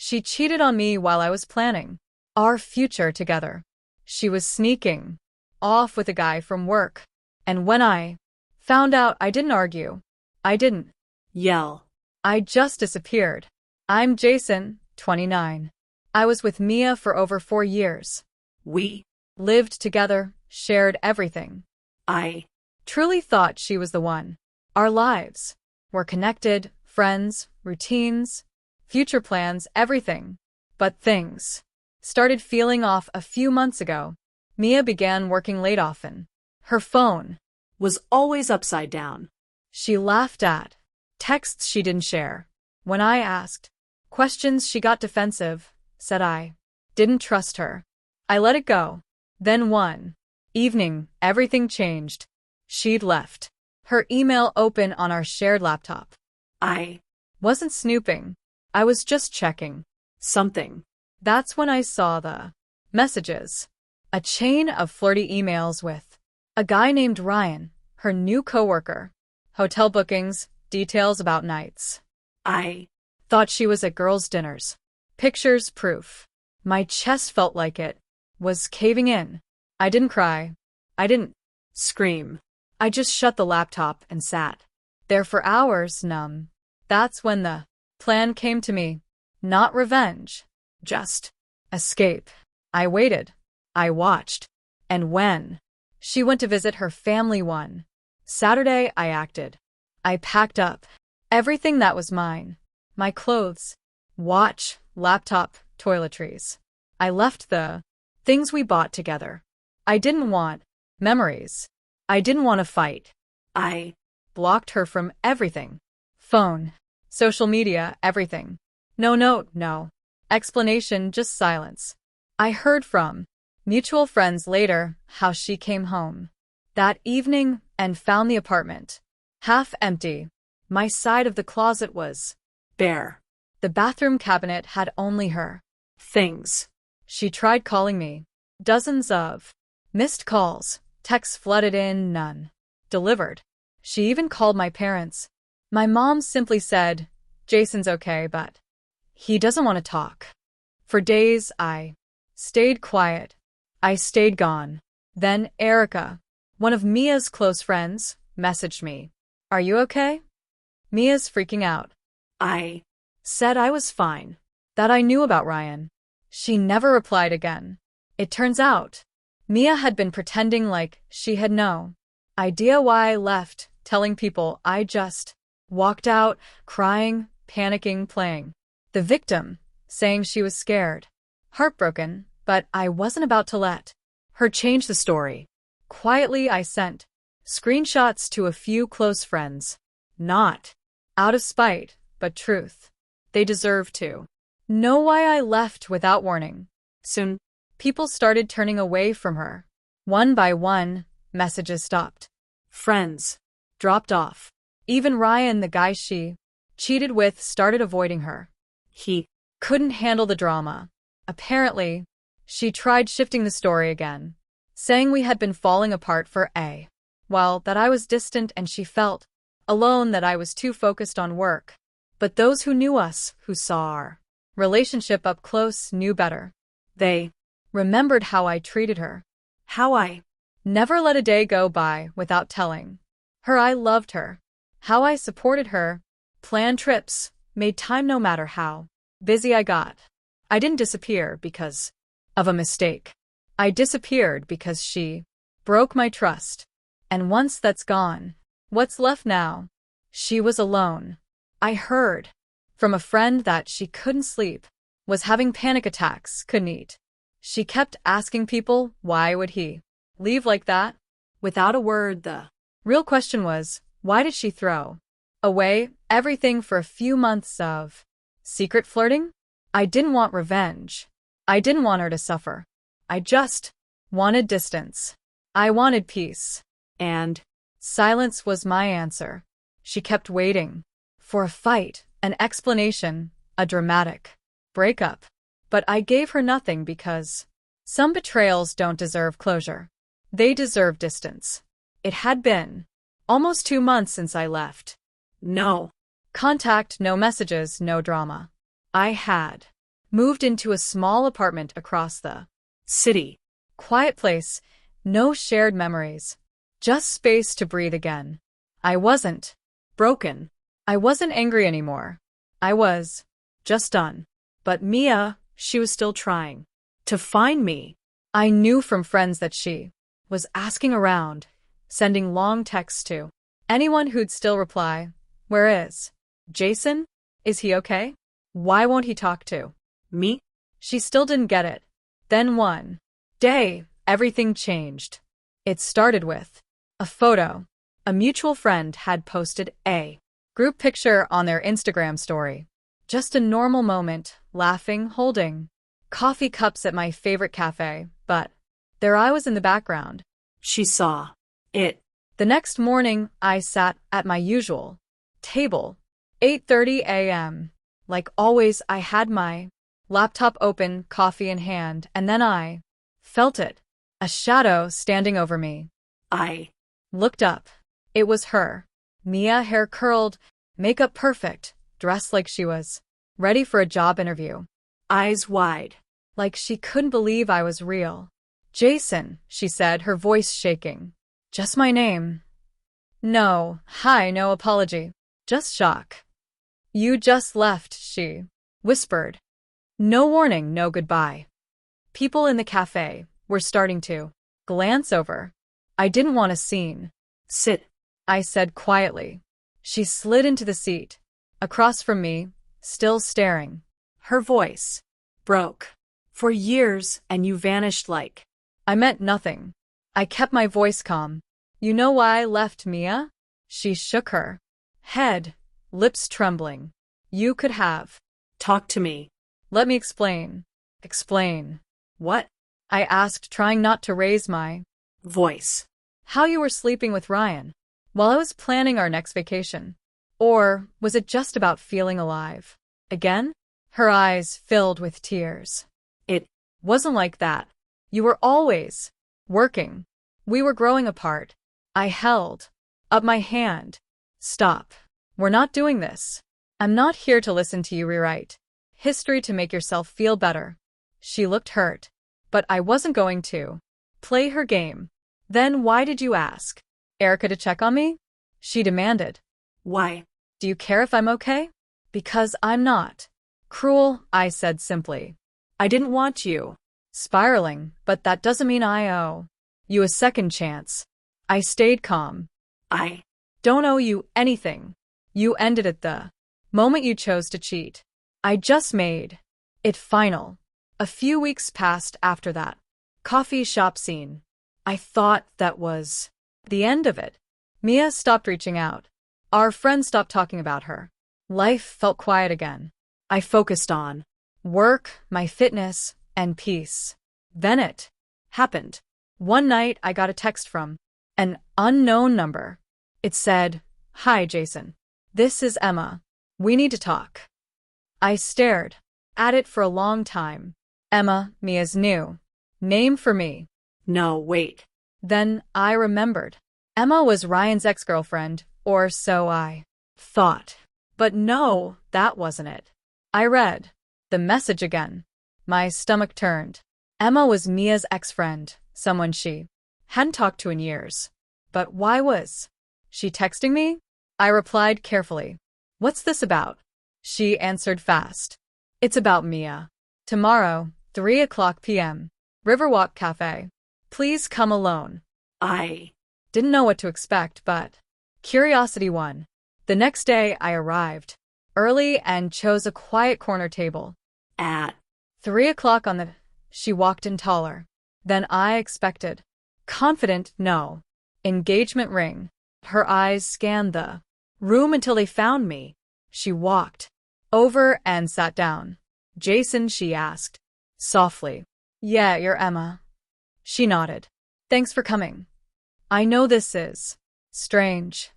She cheated on me while I was planning our future together. She was sneaking off with a guy from work. And when I found out, I didn't argue. I didn't yell. I just disappeared. I'm Jason, 29. I was with Mia for over 4 years. We Lived together, shared everything. I Truly thought she was the one. Our lives were connected, friends, routines, future plans, everything. But things started feeling off a few months ago. Mia began working late often. Her phone was always upside down. she laughed at. Texts she didn't share. When I asked questions, she got defensive, said I didn't trust her. I let it go. Then one evening, everything changed. She'd left her email open on our shared laptop. I Wasn't snooping. I was just checking something. That's when I saw the messages. A chain of flirty emails with a guy named Ryan, her new coworker. Hotel bookings, details about nights. I Thought she was at girls' dinners. Pictures, proof. My chest felt like it was caving in. I didn't cry. I didn't scream. I just shut the laptop and sat there for hours, numb. That's when the plan came to me. Not revenge. Just escape. I waited. I watched. And when she went to visit her family one Saturday, I acted. I packed up everything that was mine. My clothes, watch, laptop, toiletries. I left the things we bought together. I didn't want memories. I didn't want to fight. I blocked her from everything. Phone, social media, everything. No note, no explanation, just silence. I heard from mutual friends later how she came home that evening and found the apartment half empty. My side of the closet was bare. The bathroom cabinet had only her things. She tried calling me. Dozens of missed calls, texts flooded in, none delivered. She even called my parents. My mom simply said, Jason's okay, but he doesn't want to talk. For days, I stayed quiet. I stayed gone. Then Erica, one of Mia's close friends, messaged me. Are you okay? Mia's freaking out. I said I was fine, that I knew about Ryan. She never replied again. It turns out, Mia had been pretending like she had no idea why I left, telling people I just walked out, crying, panicking, playing the victim, saying she was scared, heartbroken, but I wasn't about to let her change the story. Quietly, I sent screenshots to a few close friends. Not out of spite, but truth. They deserve to know why I left without warning. Soon, people started turning away from her. One by one, messages stopped. Friends dropped off. Even Ryan, the guy she cheated with, started avoiding her. He couldn't handle the drama. Apparently, she tried shifting the story again, saying we had been falling apart for a while, that I was distant and she felt alone, that I was too focused on work. But those who knew us, who saw our relationship up close, knew better. They remembered how I treated her, how I never let a day go by without telling her I loved her, how I supported her, planned trips, made time no matter how busy I got. I didn't disappear because of a mistake. I disappeared because she broke my trust. And once that's gone, what's left now? She was alone. I heard from a friend that she couldn't sleep, was having panic attacks, couldn't eat. She kept asking people, why would he leave like that? Without a word, the real question was, why did she throw away everything for a few months of secret flirting? I didn't want revenge. I didn't want her to suffer. I just wanted distance. I wanted peace. And silence was my answer. She kept waiting for a fight, an explanation, a dramatic breakup. But I gave her nothing because some betrayals don't deserve closure. They deserve distance. It had been almost 2 months since I left. No contact, no messages, no drama. I had Moved into a small apartment across the city. quiet place, no shared memories. Just space to breathe again. I wasn't Broken. I wasn't angry anymore. I was just done. But Mia, she was still trying to find me. I knew from friends that she was asking around, sending long texts to anyone who'd still reply, "Where is Jason? Is he okay? Why won't he talk to Me? She still didn't get it. Then one day, everything changed. It started with a photo. A mutual friend had posted a group picture on their Instagram story. Just a normal moment, laughing, holding coffee cups at my favorite cafe, but there I was in the background. She saw it. The next morning, I sat at my usual table, 8:30 a.m. Like always, I had my laptop open, coffee in hand, and then I felt it. A shadow standing over me. I Looked up. It was her. Mia, hair curled, makeup perfect, dressed like she was ready for a job interview. eyes wide. Like she couldn't believe I was real. "Jason," she said, her voice shaking. "Just my name." "No, hi, no apology. Just shock." "You just left," she whispered. No warning, no goodbye. People in the cafe were starting to glance over. I didn't want a scene. Sit. I said quietly. She slid into the seat, across from me, still staring. Her voice broke. For years, and you vanished like. I meant nothing. I kept my voice calm. "You know why I left, Mia?" She shook her head, lips trembling. "You could have." Talk to me. "Let me explain." "Explain." What? I asked, trying not to raise my Voice. "How you were sleeping with Ryan while I was planning our next vacation. Or was it just about feeling alive?" Again? Her eyes filled with tears. It "Wasn't like that. You were always working. We were growing apart." I held up my hand. "Stop. We're not doing this. I'm not here to listen to you rewrite history to make yourself feel better." She looked hurt. But I wasn't going to play her game. "Then why did you ask Erica to check on me?" she demanded. Why? "Do you care if I'm okay?" "Because I'm not cruel," I said simply. I didn't want you spiraling, but that doesn't mean I owe you a second chance. I stayed calm. I Don't owe you anything. You ended it the moment you chose to cheat. I just made it final. A few weeks passed after that coffee shop scene. I thought that was the end of it. Mia stopped reaching out. Our friends stopped talking about her. Life felt quiet again. I focused on Work, my fitness, and peace. Then it happened. One night I got a text from an unknown number. It said, "Hi, Jason. This is Emma. We need to talk." I stared at it for a long time. Emma, Mia's new name for me. No, wait. Then I remembered. Emma was Ryan's ex-girlfriend, or so I thought. But no, that wasn't it. I read the message again. My stomach turned. Emma was Mia's ex-friend, someone she hadn't talked to in years. But why was she texting me? I replied carefully. "What's this about?" She answered fast. "It's about Mia. Tomorrow, 3:00 p.m. Riverwalk Cafe. Please come alone." I Didn't know what to expect, but curiosity won. The next day I arrived early and chose a quiet corner table. at 3:00 on the... She walked in taller than I expected. Confident, no. Engagement ring. Her eyes scanned the room until they found me. She walked over and sat down. "Jason," she asked softly. "Yeah, you're Emma." She nodded. "Thanks for coming. I know this is strange."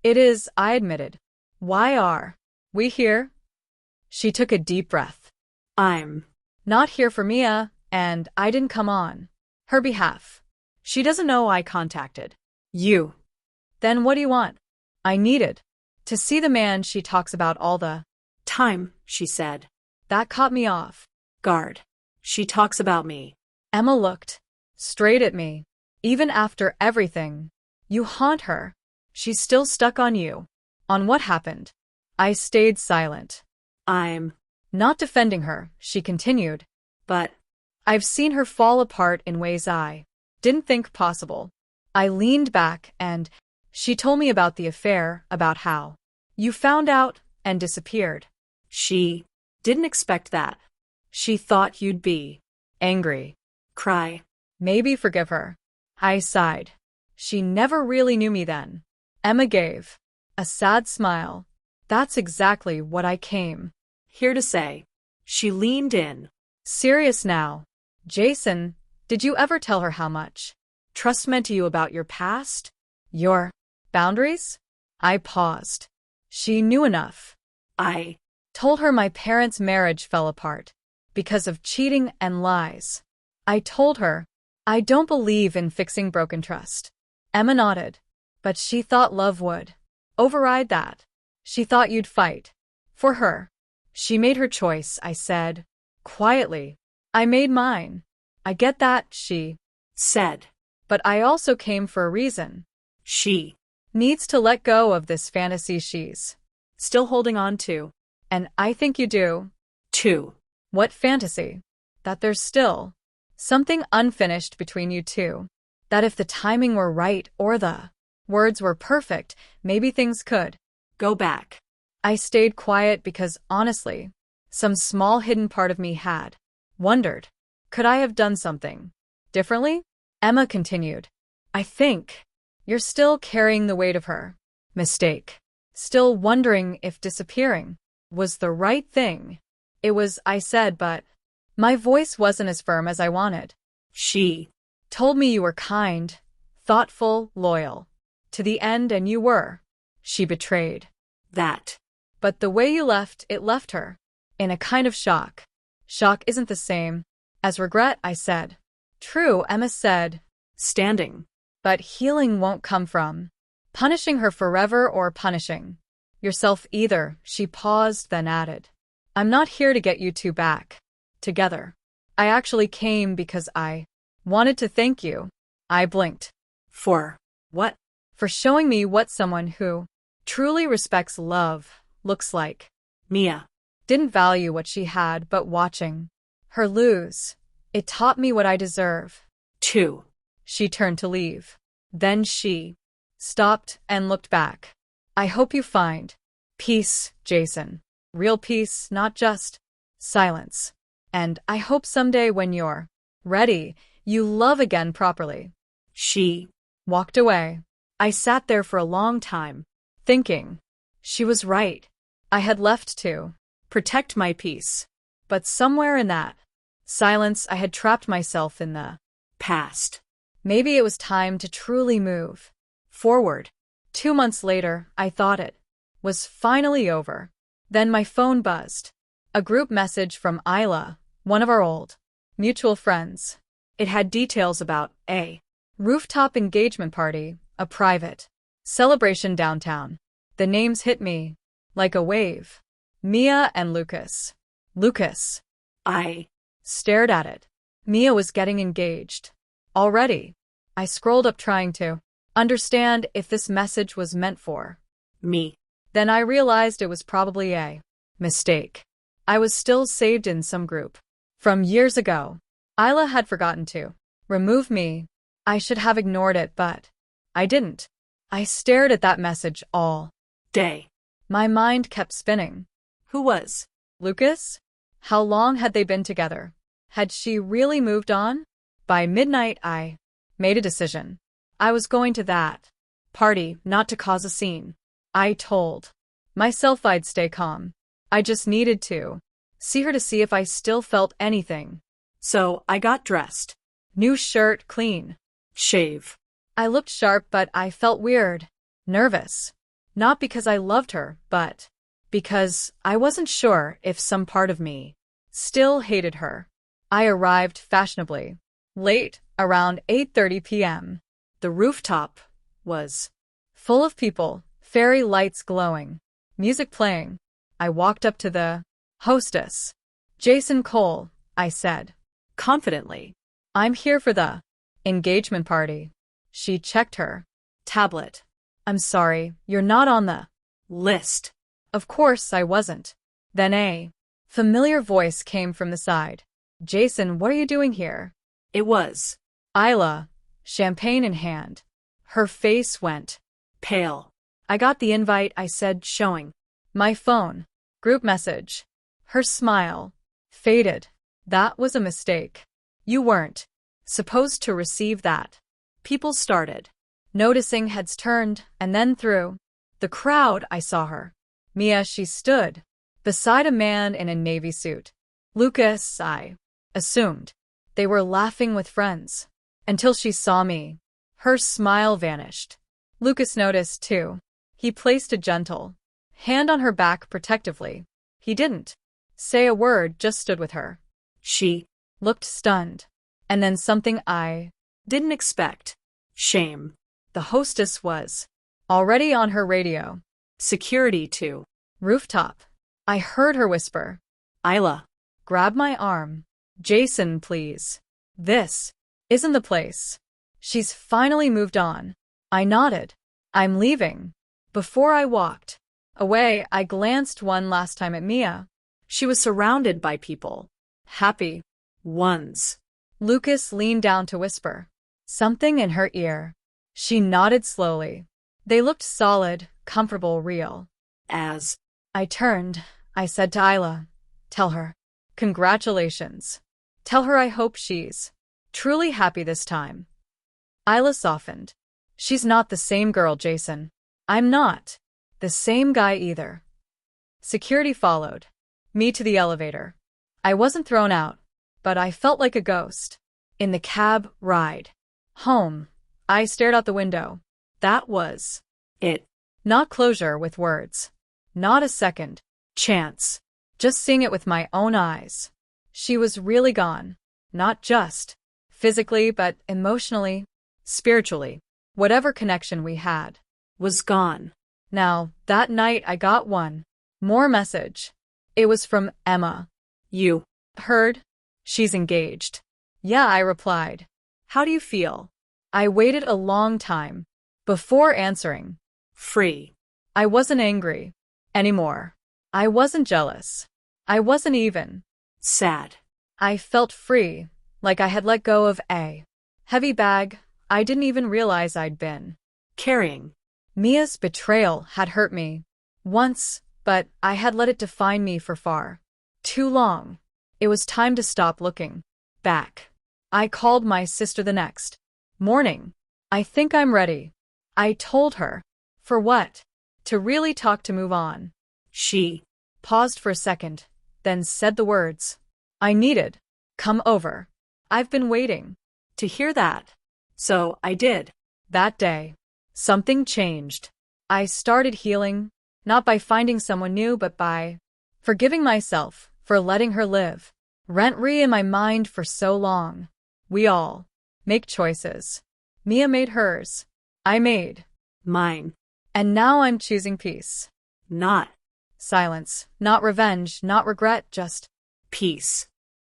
"It is," I admitted. "Why are we here?" She took a deep breath. I'm "Not here for Mia, and I didn't come on her behalf." She doesn't know I contacted you. "Then what do you want?" I needed to see the man she talks about all the Time, she said. That caught me off Guard. She talks about me. Emma looked straight at me. Even after everything, you haunt her. She's still stuck on you. On what happened? I stayed silent. I'm Not defending her, she continued. but I've seen her fall apart in ways I didn't think possible. I leaned back and she told me about the affair, about how you found out and disappeared. she didn't expect that. She thought you'd be Angry. cry. Maybe forgive her. I sighed. She never really knew me then. Emma gave a sad smile. That's exactly what I came Here to say. She leaned in. serious now. Jason, did you ever tell her how much trust meant to you about your past? Your boundaries? I paused. She knew enough. I Told her my parents' marriage fell apart because of cheating and lies. I told her I don't believe in fixing broken trust. Emma nodded, but she thought love would override that. She thought you'd fight for her. She made her choice, I said quietly. I made mine. I get that, she said. but I also came for a reason. She Needs to let go of this fantasy she's still holding on to. and I think you do. Two. What fantasy? That there's still something unfinished between you two. That if the timing were right or the words were perfect, maybe things could Go back. I stayed quiet because, honestly, some small hidden part of me had wondered, could I have done something differently? Emma continued. I think you're still carrying the weight of her mistake. Still wondering if disappearing was the right thing. It was, I said, but my voice wasn't as firm as I wanted. She Told me you were kind, thoughtful, loyal. To the end, and you were. She betrayed. that. But the way you left, it left her in a kind of shock. Shock isn't the same as regret, I said. True, Emma said. Standing. But healing won't come from punishing her forever or punishing yourself either. She paused, then added, I'm not here to get you two back together. I actually came because I wanted to thank you. I blinked. For what? For showing me what someone who truly respects love looks like. Mia. Didn't value what she had, but watching her lose, it taught me what I deserve. Two. She turned to leave. Then she stopped and looked back. I hope you find peace, Jason. Real peace, not just silence. And I hope someday when you're ready, you love again properly. She Walked away. I sat there for a long time, thinking. She was right. I had left to protect my peace. But somewhere in that silence, I had trapped myself in the past. maybe it was time to truly move forward. 2 months later, I thought it was finally over. Then my phone buzzed. A group message from Isla, one of our old mutual friends. It had details about a rooftop engagement party, a private celebration downtown. The names hit me like a wave. Mia and Lucas. Lucas. I Stared at it. Mia was getting engaged. Already. I scrolled up trying to understand if this message was meant for me. Then I realized it was probably a mistake. I was still saved in some group from years ago. Isla had forgotten to remove me. I should have ignored it, but I didn't. I stared at that message all Day. my mind kept spinning. Who was? Lucas? How long had they been together? Had she really moved on? By midnight, I made a decision. I was going to that party, not to cause a scene. I told myself I'd stay calm. I just needed to see her to see if I still felt anything. So I got dressed. New shirt, clean Shave. I looked sharp, but I felt weird, nervous. Not because I loved her, but because I wasn't sure if some part of me still hated her. I arrived fashionably late, around 8:30 p.m. The rooftop was full of people, fairy lights glowing, music playing. I walked up to the hostess, Jason Cole, I said. Confidently. I'm here for the engagement party. She checked her tablet. I'm sorry, you're not on the List. Of course I wasn't. Then a familiar voice came from the side. Jason, what are you doing here? It was Isla, champagne in hand. Her face went pale. I got the invite, I said, Showing my phone. Group message. Her smile faded. That was a mistake. You weren't supposed to receive that. People started Noticing, heads turned, and then through the crowd I saw her. Mia, she stood beside a man in a navy suit. Lucas, I assumed. They were laughing with friends. Until she saw me. Her smile vanished. Lucas noticed too. He placed a gentle hand on her back protectively. He didn't say a word, just stood with her. She Looked stunned. And then something I didn't expect. Shame. The hostess was already on her radio. Security too. Rooftop. I heard her whisper. Isla. Grab my arm. Jason, please. This isn't the place. She's finally moved on. I nodded. I'm leaving. Before I walked away, I glanced one last time at Mia. She was surrounded by people. Happy ones. Lucas leaned down to whisper something in her ear. She nodded slowly. They looked solid, comfortable, real. As I turned, I said to Isla, tell her, congratulations. Tell her I hope she's truly happy this time. Isla softened. She's not the same girl, Jason. I'm not the same guy either. Security followed me to the elevator. I wasn't thrown out, but I felt like a ghost. In the cab ride home, I stared out the window. That was it. Not closure with words. Not a second chance. Just seeing it with my own eyes. She was really gone. Not just physically, but emotionally, spiritually. Whatever connection we had Was gone. Now, that night I got one more message. It was from Emma. You Heard? She's engaged. Yeah, I replied. How do you feel? I waited a long time before answering. Free. I wasn't angry anymore. I wasn't jealous. I wasn't even sad. I felt free, like I had let go of a heavy bag I didn't even realize I'd been carrying. Mia's betrayal had hurt me once, but I had let it define me for far too long. It was time to stop looking back. I called my sister the next morning. I think I'm ready. I told her. For what? To really talk, to move on. She paused for a second, then said the words I needed. Come over. I've been waiting to hear that. So I did. That day, something changed. I started healing, not by finding someone new, but by forgiving myself for letting her live rent-free in my mind for so long. We all make choices. Mia made hers. I made mine. And now I'm choosing peace. Not silence, not revenge, not regret, just peace.